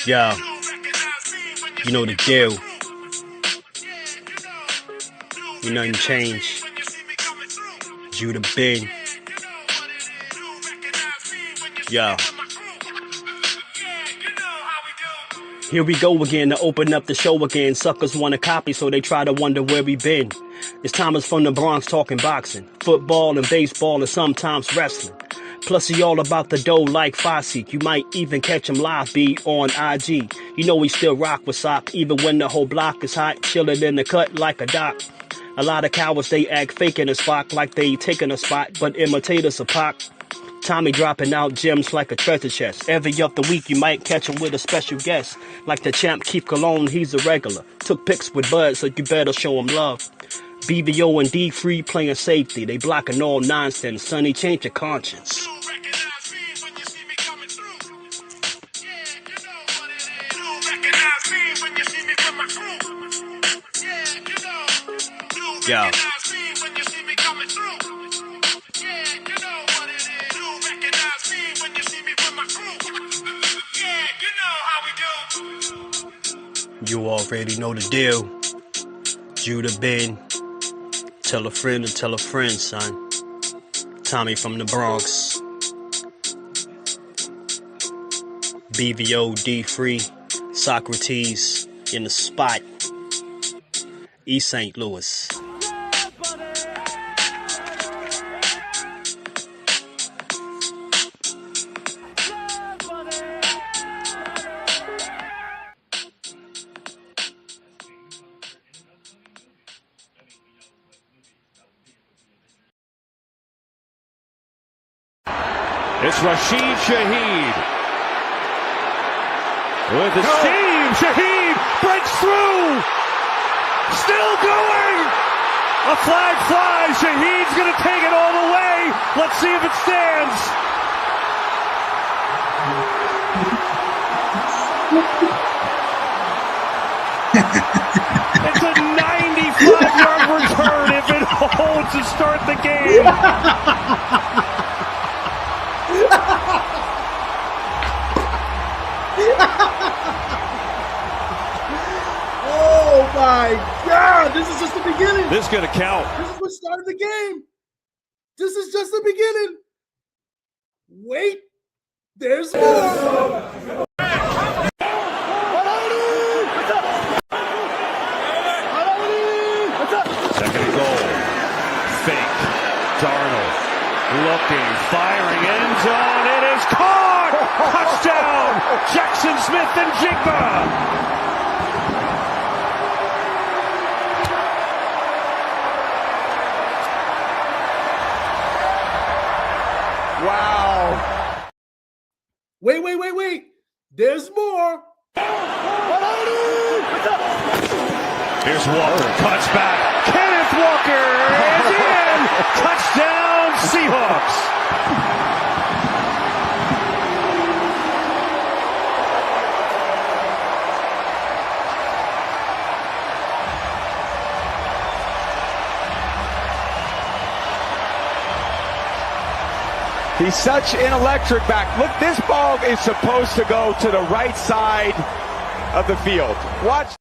Yo, you know the deal. You nothing changed. Judah Ben. Yo. Here we go again to open up the show again. Suckers want to copy, so they try to wonder where we been. It's Thomas from the Bronx talking boxing, football and baseball and sometimes wrestling. Plus he all about the dough like Fosse. You might even catch him live be on IG. You know he still rock with sock, even when the whole block is hot, chillin' in the cut like a doc. A lot of cowards, they act fake in a spot like they taking a spot, but imitators of Pac. Tommy dropping out gems like a treasure chest. Every other week you might catch him with a special guest. Like the champ Keith Cologne, he's a regular. Took pics with Bud, so you better show him love. BVO and D-Free playing safety. They blocking all nonsense. Sonny, change your conscience. Yeah. You already know the deal. Judah Ben. Tell a friend and tell a friend, son. Tommy from the Bronx. BVO, D-Free, Socrates in the spot. East St. Louis. It's Rashid Shaheed. With the steam, Shaheed breaks through. Still going. A flag flies. Shaheed's going to take it all the way. Let's see if it stands. It's a 95-yard return if it holds to start the game. Oh my God, this is just the beginning. This is going to count. This is what started the game. This is just the beginning. Wait, there's more. Second and goal. Fake. Darnold looking, firing, end zone. It is caught. Touchdown. Jackson Smith and Jigba. Wow. Wait. There's more. Here's Walker. Cuts back. Kenneth Walker is in. Touchdown, Seahawks. He's such an electric back. Look, this ball is supposed to go to the right side of the field. Watch.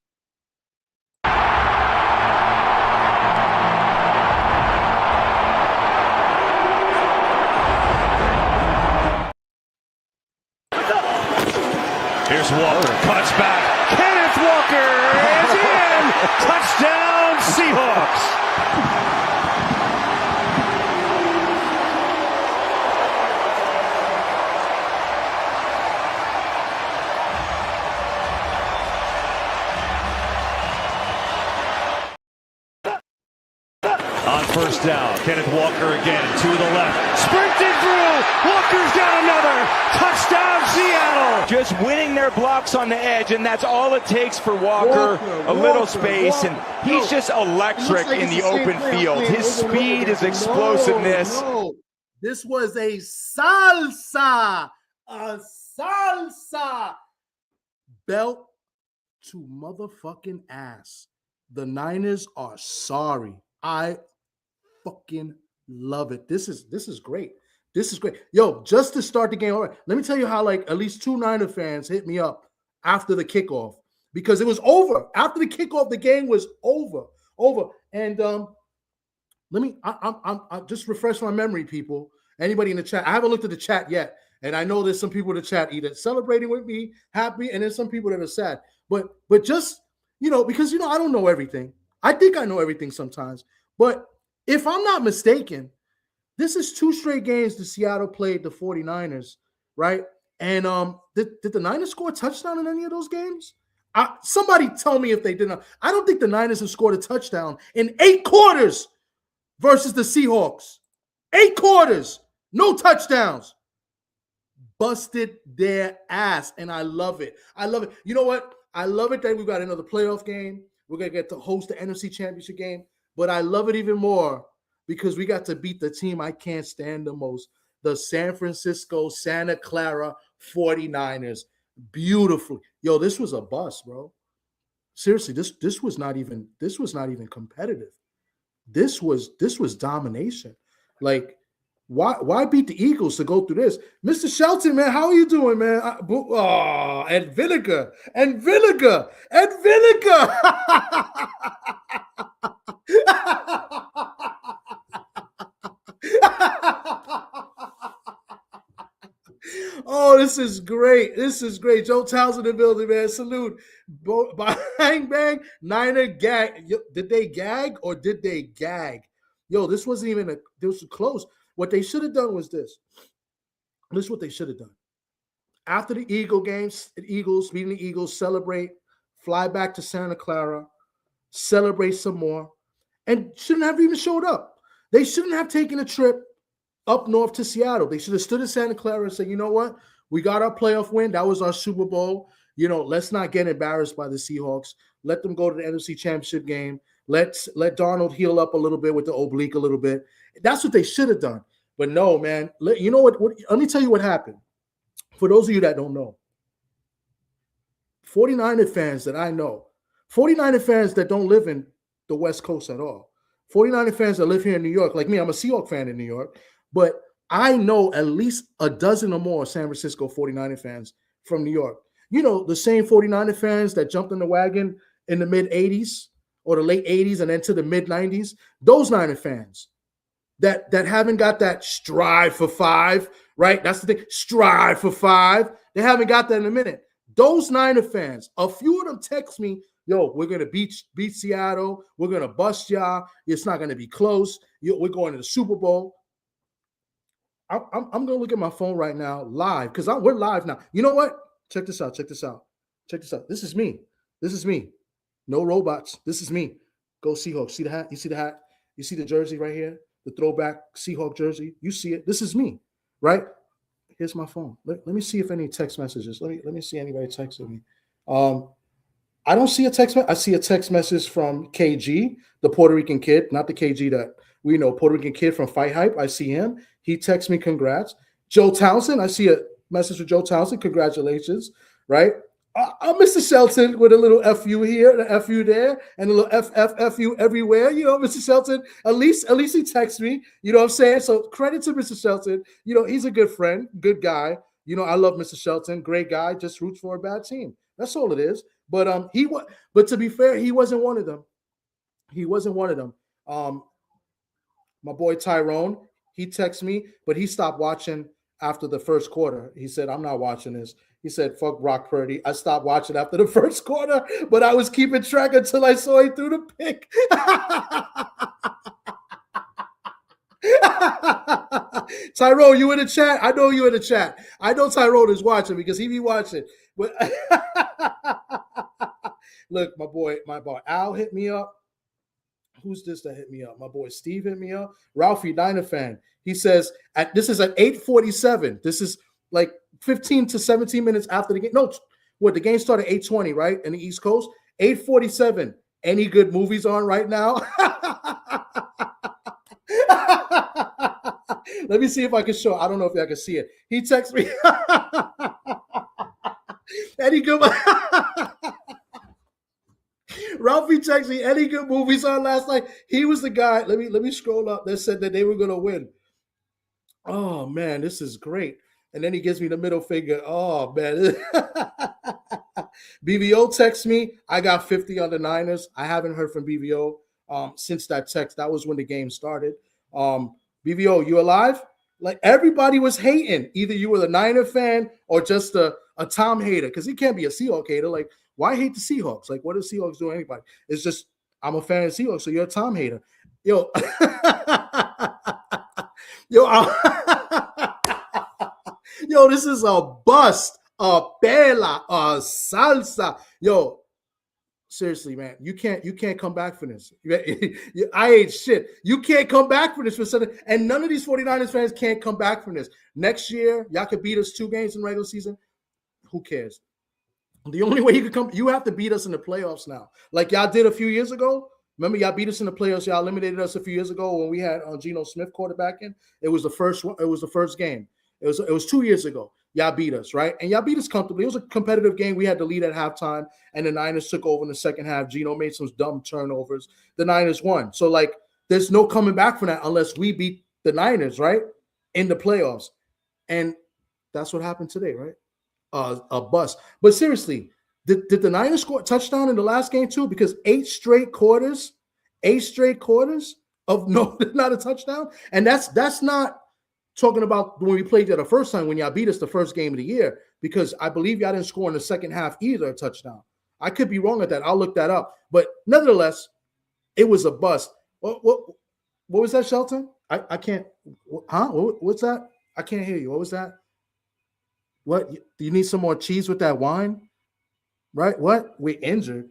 Here's Walker. Cuts back. Kenneth Walker is in. Touchdown, Seahawks. On first down, Kenneth Walker again, to the left, sprinting through, Walker's got another, touchdown Seattle! Just winning their blocks on the edge, and that's all it takes for Walker, a little space, and he's just electric in the open field. His speed, his explosiveness. This was a salsa, belt to motherfucking ass. The Niners are sorry. I fucking love it. This is great. This is great. Yo, just to start the game, all right, let me tell you how like at least two Niner fans hit me up after the kickoff because it was over. After the kickoff, the game was over. And I just refresh my memory, people. Anybody in the chat? I haven't looked at the chat yet, and I know there's some people in the chat either celebrating with me, happy, and there's some people that are sad. But just because I don't know everything. I think I know everything sometimes, but if I'm not mistaken, this is 2 straight games the Seattle played the 49ers, right? And did the Niners score a touchdown in any of those games? Somebody tell me if they did not. I don't think the Niners have scored a touchdown in 8 quarters versus the Seahawks. 8 quarters, no touchdowns. Busted their ass, and I love it. I love it. You know what? I love it that we got another playoff game. We're going to get to host the NFC Championship game, but I love it even more because we got to beat the team I can't stand the most, the San Francisco Santa Clara 49ers. Beautifully. Yo, this was a bust, bro. Seriously, this was not even competitive. This was domination. Like, why beat the Eagles to go through this? Mr. Shelton, man, how are you doing, man? And vinegar. Oh, this is great. Joe Towns in the building, man. Salute. Bang, bang. Niner gag. Did they gag or did they gag? Yo, this wasn't even this was close. What they should have done was this. This is what they should have done. After the Eagles beating the Eagles, celebrate, fly back to Santa Clara, celebrate some more, and shouldn't have even showed up. They shouldn't have taken a trip up north to Seattle. They should have stood in Santa Clara and said, you know what? We got our playoff win. That was our Super Bowl. Let's not get embarrassed by the Seahawks. Let them go to the NFC Championship game. Let Darnold heal up a little bit with the oblique a little bit. That's what they should have done. But no, man. You know what? Let me tell you what happened. For those of you that don't know, 49er fans that I know, 49er fans that don't live in the West Coast at all, 49er fans that live here in New York, like me, I'm a Seahawks fan in New York, but I know at least a dozen or more San Francisco 49er fans from New York. The same 49er fans that jumped in the wagon in the mid-'80s or the late 80s and then to the mid-'90s, those Niner fans that haven't got that strive for 5, right? That's the thing, strive for 5. They haven't got that in a minute. Those Niner fans, a few of them text me, yo, we're going to beat Seattle. We're going to bust y'all. It's not going to be close. We're going to the Super Bowl. I'm going to look at my phone right now live because we're live now. You know what? Check this out. This is me. No robots. This is me. Go Seahawks. See the hat? You see the hat? You see the jersey right here? The throwback Seahawk jersey. You see it. This is me, right? Here's my phone. Let me see if any text messages. Let me see anybody texting me. I don't see a text. I see a text message from KG, the Puerto Rican kid, not the KG that we know, Puerto Rican kid from Fight Hype. I see him. He texts me congrats. Joe Townsend. I see a message from Joe Townsend. Congratulations, right? Mr. Shelton with a little FU here, the FU there, and a little FU everywhere. Mr. Shelton, at least he texts me. You know what I'm saying? So credit to Mr. Shelton. He's a good friend, good guy. I love Mr. Shelton, great guy, just roots for a bad team. That's all it is. But but to be fair, he wasn't one of them. My boy Tyrone, he texted me, but he stopped watching after the first quarter. He said, I'm not watching this. He said, fuck Brock Purdy. I stopped watching after the first quarter, but I was keeping track until I saw he threw the pick. Tyrone, you in the chat? I know you in the chat. I know Tyrone is watching because he be watching. But look, my boy Al hit me up. Who's this that hit me up? My boy Steve hit me up. Ralphie, Niner fan. He says, this is at 8:47. This is like 15 to 17 minutes after the game. No, the game started 8:20, right? In the East Coast. 8:47. Any good movies on right now? Let me see if I can show. I don't know if I can see it. He texts me. Any good? Ralphie texts me. Any good movies on last night? He was the guy. Let me scroll up. That said that they were gonna win. Oh man, this is great. And then he gives me the middle finger. Oh man. BVO texts me. I got 50 on the Niners. I haven't heard from BVO since that text. That was when the game started. BVO, you alive? Like everybody was hating. Either you were the Niner fan or just a Tom hater, because he can't be a Seahawks hater. Like, why hate the Seahawks? Like, what does Seahawks do to anybody? It's just, I'm a fan of Seahawks, so you're a Tom hater. Yo, yo, this is a bust, a bella, a salsa. Yo, seriously, man, you can't come back for this. I ain't shit. You can't come back for this for something. And none of these 49ers fans can't come back from this. Next year, y'all could beat us 2 games in regular season. Who cares? The only way you could come, you have to beat us in the playoffs now. Like y'all did a few years ago. Remember, y'all beat us in the playoffs. Y'all eliminated us a few years ago when we had Geno Smith quarterbacking. It was the first one. It was the first game. It was 2 years ago. Y'all beat us, right? And y'all beat us comfortably. It was a competitive game. We had the lead at halftime, and the Niners took over in the second half. Geno made some dumb turnovers. The Niners won. So, like, there's no coming back from that unless we beat the Niners, right, in the playoffs. And that's what happened today, right? A bust. But seriously, did the Niners score a touchdown in the last game too? Because 8 straight quarters of no, not a touchdown. And that's not talking about when we played there the first time when y'all beat us the first game of the year, because I believe y'all didn't score in the second half either a touchdown. I could be wrong at that. I'll look that up. But nevertheless, it was a bust. What was that, Shelton? I can't. Huh? What's that? I can't hear you. What was that? What? Do you need some more cheese with that wine? Right? What? We're injured.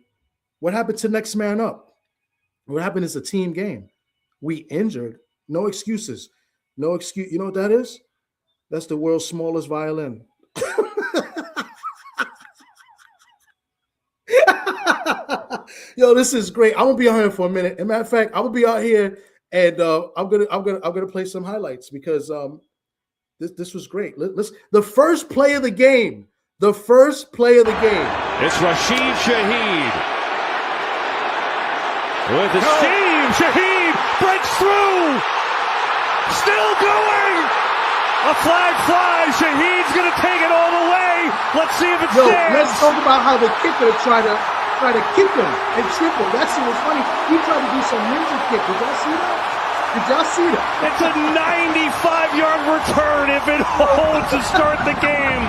What happened to next man up? What happened is a team game. We injured. No excuses. No excuse. You know what that is? That's the world's smallest violin. Yo, this is great. I'm gonna be out here for a minute. As a matter of fact, I'm gonna be out here and I'm gonna play some highlights because this was great. Let's the first play of the game. The first play of the game. It's Rashid Shaheed. With the Steve Shaheed breaks through. Still going. A flag flies. Shaheed's going to take it all the way. Let's see if it stands. Let's talk about how the kicker tried to kick him and trip him. That's what was funny. He tried to do some ninja kick. Did y'all see that? Did y'all see that? It's a 95-yard return if it holds to start the game.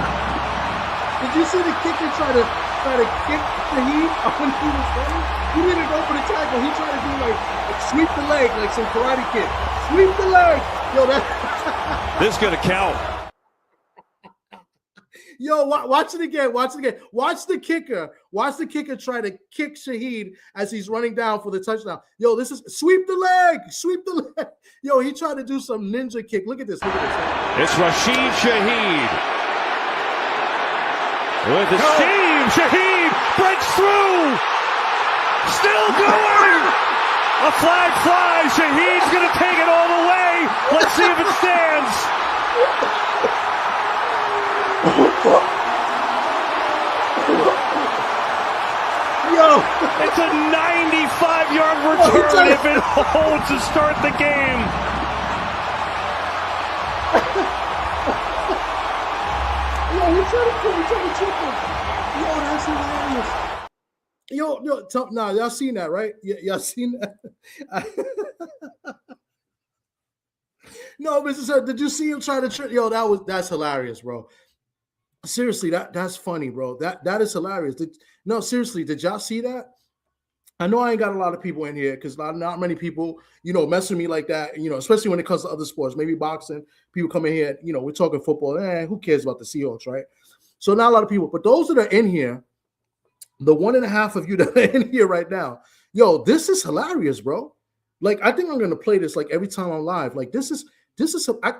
Did you see the kicker try to kick Shaheed when he was running? He didn't go for the tackle. He tried to do like sweep the leg, like some Karate Kid. Sweep the leg. Yo, this is gonna count. Yo, watch it again. Watch it again. Watch the kicker. Watch the kicker try to kick Shaheed as he's running down for the touchdown. Yo, this is sweep the leg. Sweep the leg. Yo, he tried to do some ninja kick. Look at this. Look at this. It's Rashid Shaheed. With the Steve Shaheed breaks through. Still going. A flag flies. Shaheed's going to take it all the way. Let's see if it stands. Yo. It's a 95-yard return if it holds to start the game. Yo, he's trying to trip him. Yo, that's hilarious. Yo, nah, y'all seen that, right? Y'all seen that? No, Mr. Sir, did you see him try to trip? Yo, that's hilarious, bro. Seriously, that's funny, bro. That is hilarious. No, seriously, did y'all see that? I know I ain't got a lot of people in here because not many people, mess with me like that, especially when it comes to other sports, maybe boxing. People come in here, we're talking football. Who cares about the Seahawks, right? So not a lot of people, but those that are in here, the 1.5 of you that are in here right now, yo, this is hilarious, bro. Like, I think I'm going to play this like every time I'm live. Like, this is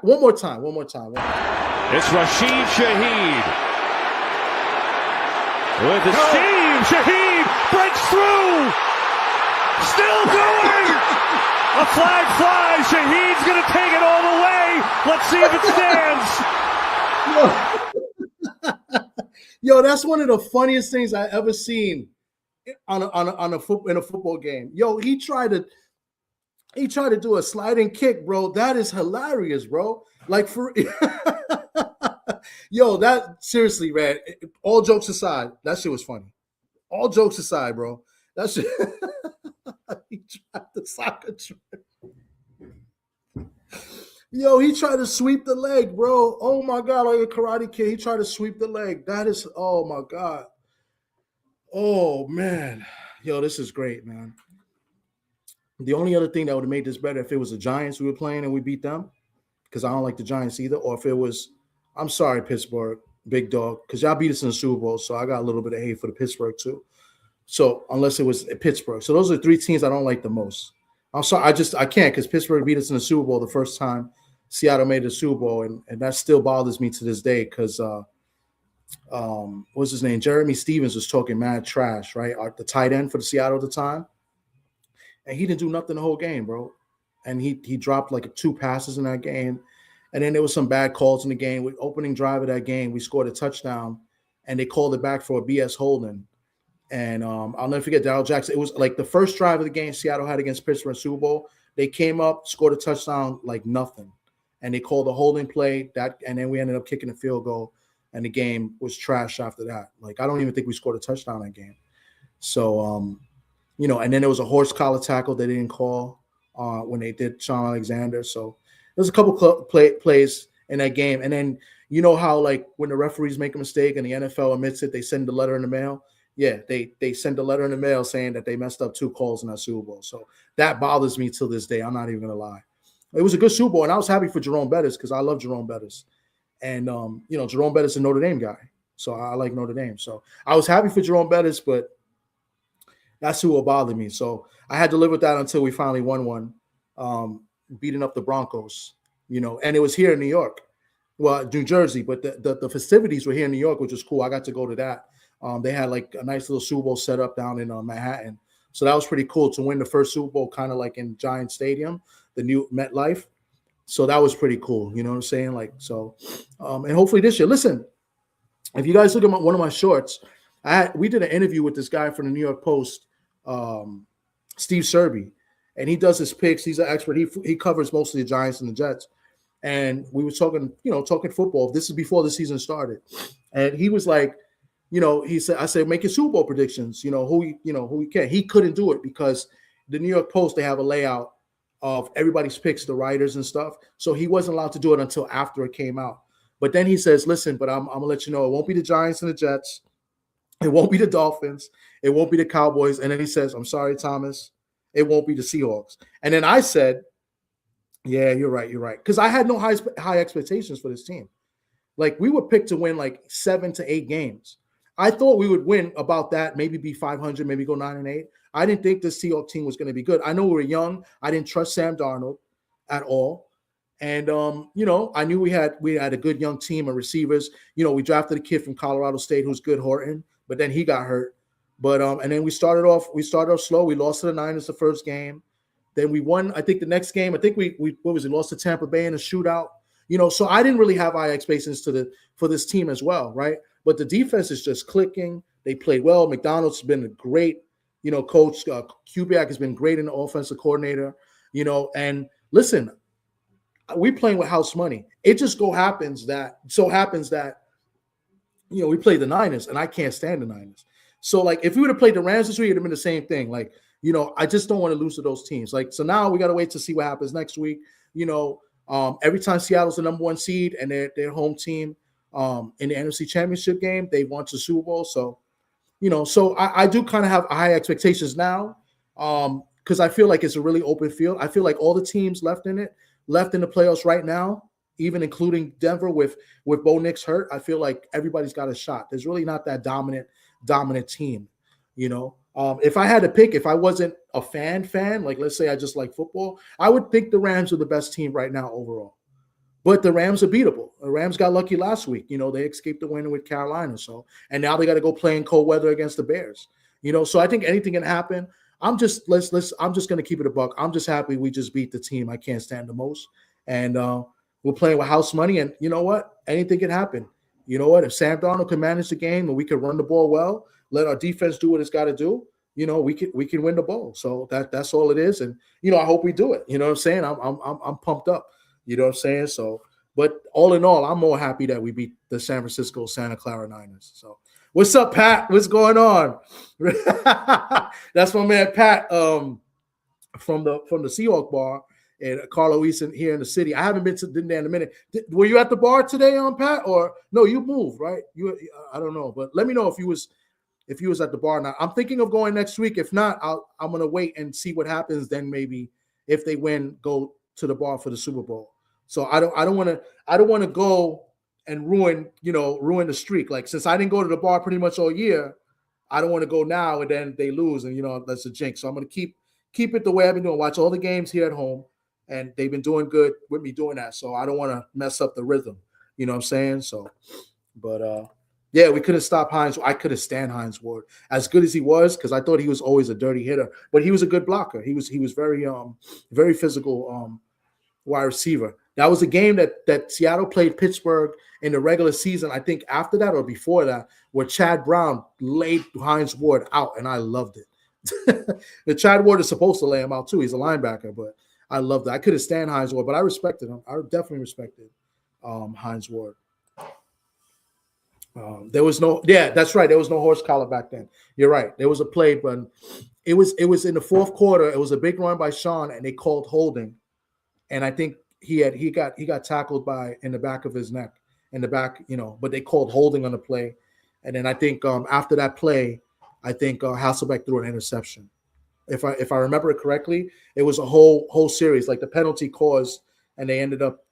one more time. It's Rashid Shaheed. With the Steve Shaheed breaks through. Still going. A flag flies. Shaheed's going to take it all the way. Let's see if it stands. Yo, that's one of the funniest things I ever seen in a football game. Yo, he tried to do a sliding kick, bro. That is hilarious, bro. Like, for yo, that seriously, man. All jokes aside, that shit was funny. All jokes aside, bro. That's he tried the soccer trick. Yo, he tried to sweep the leg, bro. Oh my god, like a Karate Kid. He tried to sweep the leg. That is, oh my god. Oh man. Yo, this is great, man. The only other thing that would have made this better if it was the Giants we were playing and we beat them, because I don't like the Giants either, or if it was, I'm sorry, Pittsburgh, big dog, because y'all beat us in the Super Bowl, so I got a little bit of hate for the Pittsburgh too. So unless it was Pittsburgh. So those are 3 teams I don't like the most. I'm sorry, I can't, because Pittsburgh beat us in the Super Bowl the first time Seattle made the Super Bowl, and that still bothers me to this day because what's his name? Jeremy Stevens was talking mad trash, right? The tight end for the Seattle at the time. And he didn't do nothing the whole game, bro. And he dropped like 2 passes in that game. And then there was some bad calls in the game. With opening drive of that game, we scored a touchdown, and they called it back for a BS holding. And I'll never forget Darryl Jackson. It was like the first drive of the game Seattle had against Pittsburgh Super Bowl. They came up, scored a touchdown like nothing. And they called a holding play, and then we ended up kicking a field goal, and the game was trash after that. Like, I don't even think we scored a touchdown that game. So, you know, and then there was a horse collar tackle they didn't call when they did Sean Alexander. So there's a couple plays in that game. And then, you know how, like, when the referees make a mistake and the NFL admits it, they send the letter in the mail? Yeah, they send a letter in the mail saying that they messed up 2 calls in that Super Bowl. So that bothers me till this day. I'm not even going to lie. It was a good Super Bowl, and I was happy for Jerome Bettis because I love Jerome Bettis. And, you know, Jerome Bettis is a Notre Dame guy. So I like Notre Dame. So I was happy for Jerome Bettis, but that's who will bother me. So I had to live with that until we finally won one, beating up the Broncos, you know, and it was here in New York. Well, New Jersey, but the festivities were here in New York, which was cool. I got to go to that. They had like a nice little Super Bowl set up down in Manhattan. So that was pretty cool to win the first Super Bowl kind of like in Giant Stadium, the new MetLife. So that was pretty cool. You know what I'm saying? Like, so, and hopefully this year, listen, if you guys look at one of my shorts, we did an interview with this guy from the New York Post, Steve Serby, and he does his picks. He's an expert. He covers mostly the Giants and the Jets. And we were talking football. This is before the season started. And he was like, you know, I said, make your Super Bowl predictions, who you can. He couldn't do it because the New York Post, they have a layout of everybody's picks, the writers and stuff. So he wasn't allowed to do it until after it came out. But then he says, listen, but I'm going to let you know, it won't be the Giants and the Jets. It won't be the Dolphins. It won't be the Cowboys. And then he says, I'm sorry, Thomas, it won't be the Seahawks. And then I said, yeah, you're right. Because I had no high expectations for this team. Like, we were picked to win like 7 to 8 games. I thought we would win about that, maybe be 500, maybe go 9-8. I didn't think the Seahawks team was going to be good. I know we were young. I didn't trust Sam Darnold at all. And, I knew we had a good young team of receivers. We drafted a kid from Colorado State who's good, Horton, but then he got hurt. But and then we started off slow. We lost to the Niners the first game. Then we won, I think, the next game. I think we lost to Tampa Bay in a shootout. So I didn't really have high expectations for this team as well, right? But the defense is just clicking. They played well. McDonald's has been a great, coach. Kubiak has been great in the offensive coordinator, and listen, we playing with house money. It just so happens that we played the Niners, and I can't stand the Niners. So, like, if we would have played the Rams this week, it'd have been the same thing. Like, I just don't want to lose to those teams. Like, so now we got to wait to see what happens next week. Every time Seattle's the number 1 seed and their home team in the NFC Championship game, they won to Super Bowl. So, so I do kind of have high expectations now because I feel like it's a really open field. I feel like all the teams left in the playoffs right now, even including Denver with Bo Nix hurt, I feel like everybody's got a shot. There's really not that dominant team, If I had to pick, if I wasn't a fan, like let's say I just like football, I would think the Rams are the best team right now overall. But the Rams are beatable. The Rams got lucky last week. They escaped the win with Carolina. So, and now they got to go play in cold weather against the Bears. So I think anything can happen. I'm just going to keep it a buck. I'm just happy we just beat the team I can't stand the most. And we're playing with house money. And you know what? Anything can happen. You know what? If Sam Darnold can manage the game and we can run the ball well, let our defense do what it's got to do, we can win the ball. So that's all it is. And, I hope we do it. You know what I'm saying? I'm pumped up. You know what I'm saying? So, but all in all, I'm more happy that we beat the San Francisco Santa Clara Niners. So What's up, Pat? What's going on? That's my man Pat from the Seahawks bar and Carlo Easton here in the city. I haven't been there in a minute. Were you at the bar today, Pat? Or no, you moved, right? I don't know, but let me know if you was at the bar now. I'm thinking of going next week. If not, I'm gonna wait and see what happens. Then maybe if they win, go to the bar for the Super Bowl. So I don't want to go and ruin the streak. Like, since I didn't go to the bar pretty much all year, I don't want to go now and then they lose and that's a jinx. So I'm gonna keep it the way I've been doing. Watch all the games here at home, and they've been doing good with me doing that. So I don't want to mess up the rhythm. You know what I'm saying? So, but yeah, we couldn't stop Hines. I couldn't stand Hines Ward as good as he was, because I thought he was always a dirty hitter, but he was a good blocker. He was very very physical wide receiver. That was a game that Seattle played Pittsburgh in the regular season, I think after that or before that, where Chad Brown laid Hines Ward out, and I loved it. The Chad Ward is supposed to lay him out too. He's a linebacker, but I loved it. I couldn't stand Hines Ward, but I respected him. I definitely respected Hines Ward. That's right. There was no horse collar back then. You're right. There was a play, but it was in the fourth quarter. It was a big run by Sean, and they called holding, and I think he got tackled in the back of his neck, in the back, but they called holding on the play, and then I think after that play, I think Hasselbeck threw an interception. If I remember it correctly, it was a whole series, like the penalty caused, and they ended up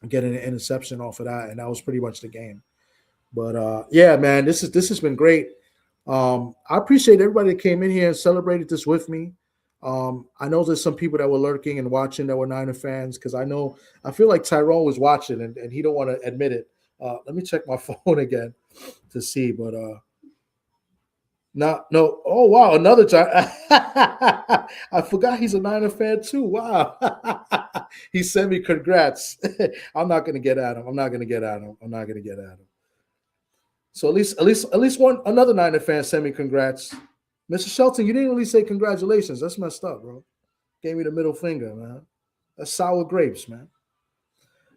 getting an interception off of that, and that was pretty much the game. But yeah, man, this has been great. I appreciate everybody that came in here and celebrated this with me. I know there's some people that were lurking and watching that were Niner fans, because I feel like Tyrone was watching and he don't want to admit it. Let me check my phone again to see, but no. Oh wow, another time. I forgot he's a Niner fan too. Wow. He sent me congrats. I'm not gonna get at him. So at least another Niner fan sent me congrats. Mr. Shelton, you didn't really say congratulations. That's messed up, bro. Gave me the middle finger, man. That's sour grapes, man.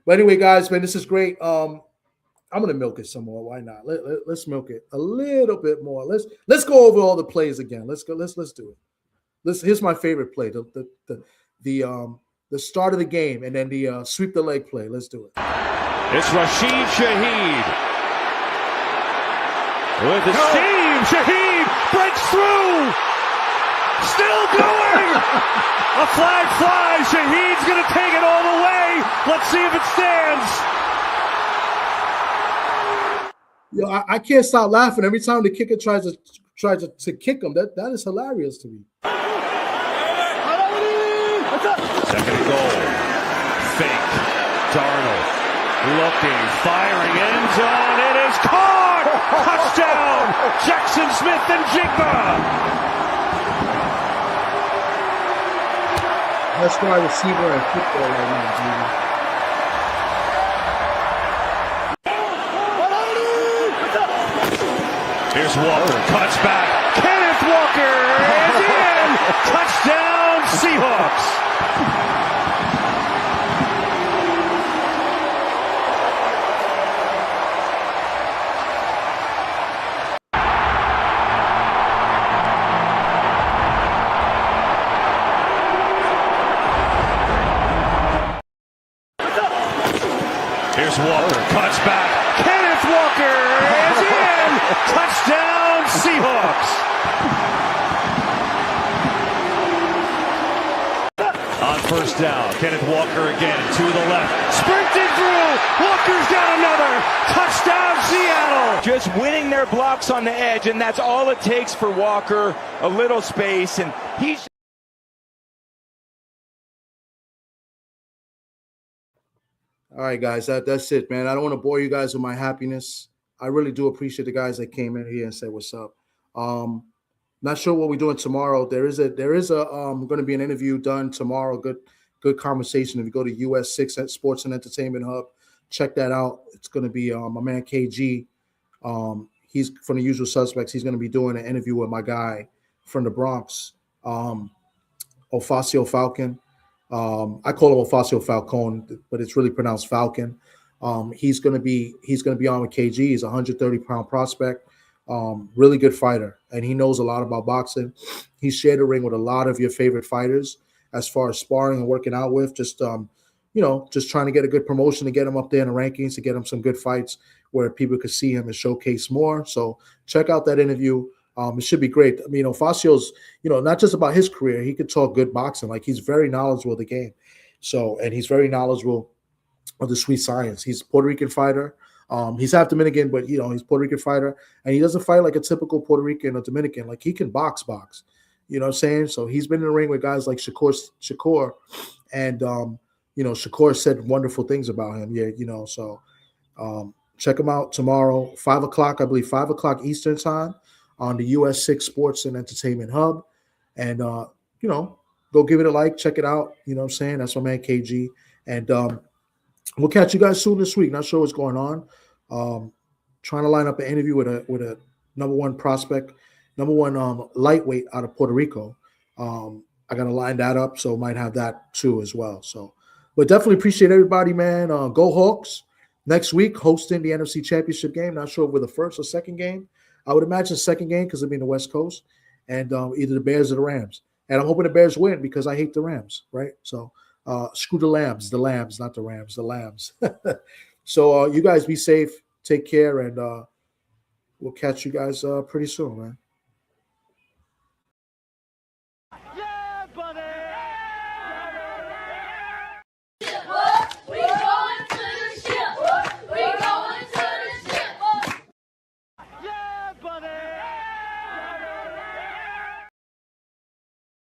But anyway, guys, man, this is great. I'm gonna milk it some more. Why not? Let's milk it a little bit more. Let's go over all the plays again. Let's do it. Here's my favorite play: the start of the game, and then the sweep the leg play. Let's do it. It's Rashid Shaheed with the Steve Shaheed breaks through, still going. A flag flies. Shaheed's gonna take it all the way. Let's see if it stands. Yo, I can't stop laughing every time the kicker tries to kick him. That is hilarious to me. Second and goal. Fake. Darnold looking, firing, end zone. It is caught. Touchdown. Jackson Smith and Jigba. That's why receiver and football right now, dude. Here's Walker, cuts back. Kenneth Walker is in. Touchdown, Seahawks. Here's Walker, cuts back. Kenneth Walker is in. Touchdown, Seahawks. On first down, Kenneth Walker again to the left. Sprinted through. Walker's got another. Touchdown, Seattle. Just winning their blocks on the edge, and that's all it takes for Walker. A little space, and he's... All right, guys, that's it, man. I don't want to bore you guys with my happiness. I really do appreciate the guys that came in here and said what's up. Not sure what we're doing tomorrow. There is a going to be an interview done tomorrow. Good conversation. If you go to US6 at Sports and Entertainment Hub, check that out. It's going to be my man KG. He's from the Usual Suspects. He's going to be doing an interview with my guy from the Bronx, Ofacio Falcon. I call him Ofacio Falcone, but it's really pronounced Falcon. He's gonna be on with KG. He's a 130-pound prospect, really good fighter, and he knows a lot about boxing. He's shared a ring with a lot of your favorite fighters as far as sparring and working out with. Just just trying to get a good promotion to get him up there in the rankings, to get him some good fights where people could see him and showcase more. So check out that interview. It should be great. I mean, Facio's, not just about his career. He could talk good boxing. Like, he's very knowledgeable of the game. So, and he's very knowledgeable of the sweet science. He's a Puerto Rican fighter. He's half Dominican, but he's a Puerto Rican fighter, and he doesn't fight like a typical Puerto Rican or Dominican. Like, he can box. You know what I'm saying? So he's been in the ring with guys like Shakur, and Shakur said wonderful things about him. Yeah, so check him out tomorrow, 5 o'clock, I believe, 5 o'clock Eastern time on the US 6 Sports and Entertainment Hub. And, go give it a like, check it out. You know what I'm saying? That's my man KG. And we'll catch you guys soon this week. Not sure what's going on. Trying to line up an interview with a number one prospect, number one lightweight out of Puerto Rico. I got to line that up, so might have that too as well. So, but definitely appreciate everybody, man. Go Hawks. Next week, hosting the NFC Championship game. Not sure if we're the first or second game. I would imagine second game because it'll be in the West Coast, and either the Bears or the Rams. And I'm hoping the Bears win because I hate the Rams, right? So screw the Lambs, not the Rams, the Lambs. So you guys be safe, take care, and we'll catch you guys pretty soon, man.